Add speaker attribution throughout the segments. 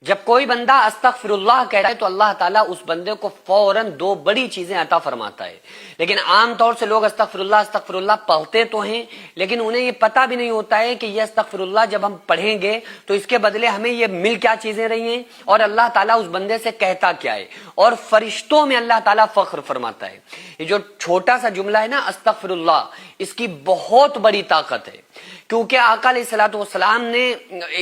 Speaker 1: جب کوئی بندہ استغفراللہ کہتا ہے تو اللہ تعالیٰ اس بندے کو فوراً دو بڑی چیزیں عطا فرماتا ہے. لیکن عام طور سے لوگ استغفراللہ پڑھتے تو ہیں، لیکن انہیں یہ پتہ بھی نہیں ہوتا ہے کہ یہ استغفراللہ جب ہم پڑھیں گے تو اس کے بدلے ہمیں یہ مل کیا چیزیں رہی ہیں، اور اللہ تعالیٰ اس بندے سے کہتا کیا ہے. اور فرشتوں میں اللہ تعالیٰ فخر فرماتا ہے. یہ جو چھوٹا سا جملہ ہے نا استغفراللہ، اس کی بہت بڑی طاقت ہے، کیونکہ آقا علیہ الصلوۃ والسلام نے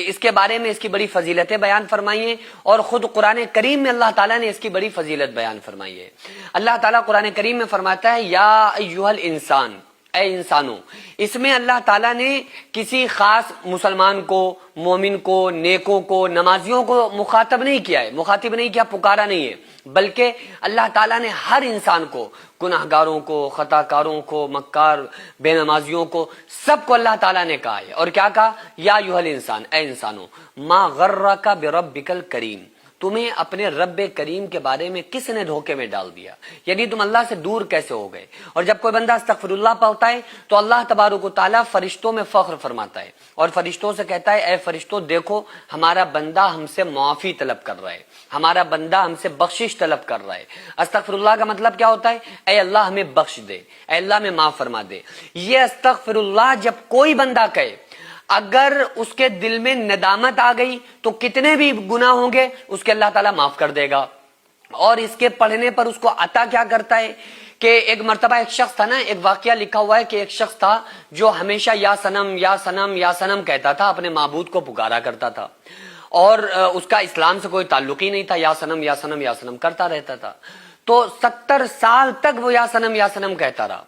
Speaker 1: اس کے بارے میں اس کی بڑی فضیلتیں بیان فرمائی ہیں، اور خود قرآن کریم میں اللہ تعالیٰ نے اس کی بڑی فضیلت بیان فرمائی ہے. اللہ تعالیٰ قرآن کریم میں فرماتا ہے یا ایھا الانسان، اے انسانوں. اس میں اللہ تعالیٰ نے کسی خاص مسلمان کو، مومن کو، نیکوں کو، نمازیوں کو مخاطب نہیں کیا ہے، مخاطب نہیں کیا، پکارا نہیں ہے، بلکہ اللہ تعالیٰ نے ہر انسان کو، گناہ گاروں کو، خطا کاروں کو، مکار بے نمازیوں کو، سب کو اللہ تعالیٰ نے کہا ہے. اور کیا کہا؟ یا ایھا الانسان، اے انسانوں، ما غرک بربک الکریم، تمہیں اپنے رب کریم کے بارے میں کس نے دھوکے میں ڈال دیا، یعنی تم اللہ سے دور کیسے ہو گئے. اور جب کوئی بندہ استغفراللہ پڑھتا ہے تو اللہ تبارک و تعالیٰ فرشتوں میں فخر فرماتا ہے، اور فرشتوں سے کہتا ہے اے فرشتوں دیکھو ہمارا بندہ ہم سے معافی طلب کر رہا ہے، ہمارا بندہ ہم سے بخشش طلب کر رہا ہے. استغفراللہ کا مطلب کیا ہوتا ہے؟ اے اللہ ہمیں بخش دے، اے اللہ ہمیں معاف فرما دے. یہ استغفراللہ جب کوئی بندہ کہے، اگر اس کے دل میں ندامت آ گئی تو کتنے بھی گناہ ہوں گے اس کے اللہ تعالیٰ معاف کر دے گا. اور اس کے پڑھنے پر اس کو عطا کیا کرتا ہے کہ ایک مرتبہ ایک شخص تھا نا، ایک واقعہ لکھا ہوا ہے کہ ایک شخص تھا جو ہمیشہ یا سنم یا سنم یا سنم کہتا تھا، اپنے معبود کو پکارا کرتا تھا، اور اس کا اسلام سے کوئی تعلق ہی نہیں تھا، یا سنم یا سنم یا سنم کرتا رہتا تھا. تو 70 سال تک وہ یا سنم کہتا رہا.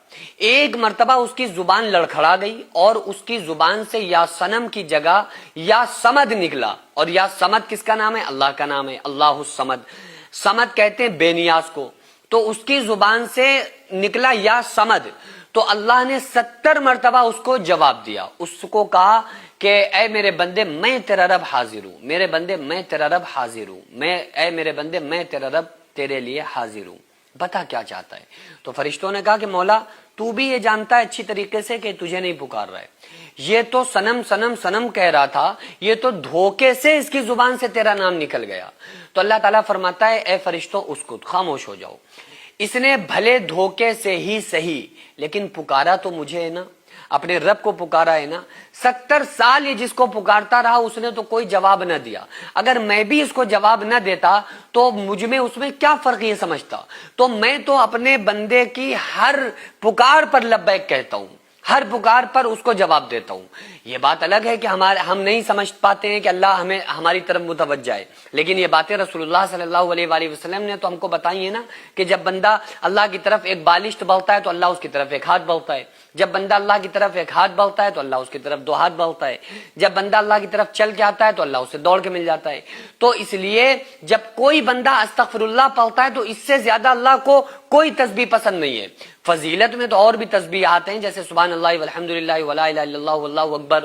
Speaker 1: ایک مرتبہ اس کی زبان لڑکھڑا گئی اور اس کی زبان سے یا سنم کی جگہ یا سمد نکلا. اور یا سمد کس کا نام ہے؟ اللہ کا نام ہے، اللہ الصمد. سمد کہتے ہیں بے نیاز کو. تو اس کی زبان سے نکلا یا سمد، تو اللہ نے 70 مرتبہ اس کو جواب دیا. اس کو کہا کہ اے میرے بندے میں تیرا رب حاضر ہوں، میرے بندے میں تیرا رب حاضر ہوں، اے میرے بندے میں تیرا رب تیرے لیے حاضر ہوں، بتا کیا چاہتا ہے. تو فرشتوں نے کہا کہ مولا تو بھی یہ جانتا ہے اچھی طریقے سے کہ تجھے نہیں پکار رہا ہے، یہ تو سنم سنم سنم کہہ رہا تھا، یہ تو دھوکے سے اس کی زبان سے تیرا نام نکل گیا. تو اللہ تعالیٰ فرماتا ہے اے فرشتوں اسکت، خاموش ہو جاؤ. اس نے بھلے دھوکے سے ہی صحیح لیکن پکارا تو مجھے ہے نا، اپنے رب کو پکارا ہے نا. 70 سال یہ جس کو پکارتا رہا اس نے تو کوئی جواب نہ دیا. اگر میں بھی اس کو جواب نہ دیتا تو مجھ میں اس میں کیا فرق یہ سمجھتا؟ تو میں تو اپنے بندے کی ہر پکار پر لبیک کہتا ہوں، ہر پکار پر اس کو جواب دیتا ہوں. یہ بات الگ ہے کہ ہم نہیں سمجھ پاتے ہیں کہ اللہ ہمیں ہماری طرف متوجہ ہے، لیکن یہ باتیں رسول اللہ صلی اللہ علیہ وآلہ وسلم نے تو ہم کو بتائی ہیں نا کہ جب بندہ اللہ کی طرف ایک بالشت بڑھتا ہے تو اللہ اس کی طرف ایک ہاتھ بڑھتا ہے، جب بندہ اللہ کی طرف ایک ہاتھ بڑھتا ہے تو اللہ اس کی طرف 2 ہاتھ بڑھتا ہے، جب بندہ اللہ کی طرف چل کے آتا ہے تو اللہ اسے دوڑ کے مل جاتا ہے. تو اس لیے جب کوئی بندہ استغفراللہ پڑھتا ہے تو اس سے زیادہ اللہ کو کوئی تسبیح پسند نہیں ہے. فضیلت میں تو اور بھی تسبیحات ہیں، جیسے سبحان اللہ والحمدللہ ولا الہ الا اللہ واللہ اکبر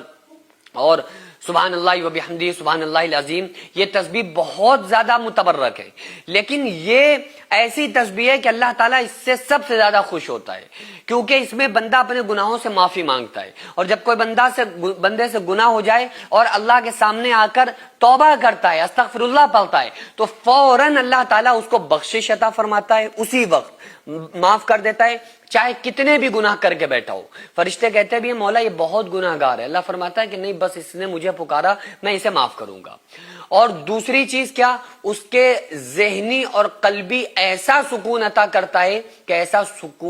Speaker 1: اور سبحان اللہ وبحمدہ سبحان اللہ العظیم. یہ تسبیح بہت زیادہ متبرک ہے، لیکن یہ ایسی تسبیح ہے کہ اللہ تعالیٰ اس سے سب سے زیادہ خوش ہوتا ہے، کیونکہ اس میں بندہ اپنے گناہوں سے معافی مانگتا ہے. اور جب کوئی بندے سے گناہ ہو جائے اور اللہ کے سامنے آ کر توبہ کرتا ہے، استغفراللہ پڑھتا ہے، تو فوراً اللہ تعالیٰ اس کو بخشش عطا فرماتا ہے، اسی وقت معاف کر دیتا ہے، چاہے کتنے بھی گناہ کر کے بیٹھا ہو. فرشتے کہتے بھی ہیں مولا یہ بہت گناہ گار ہے، اللہ فرماتا ہے کہ نہیں، بس اس نے مجھے پکارا، میں اسے معاف کروں گا. اور دوسری چیز کیا؟ اس کے ذہنی اور قلبی ایسا سکون عطا کرتا ہے کہ ایسا سکون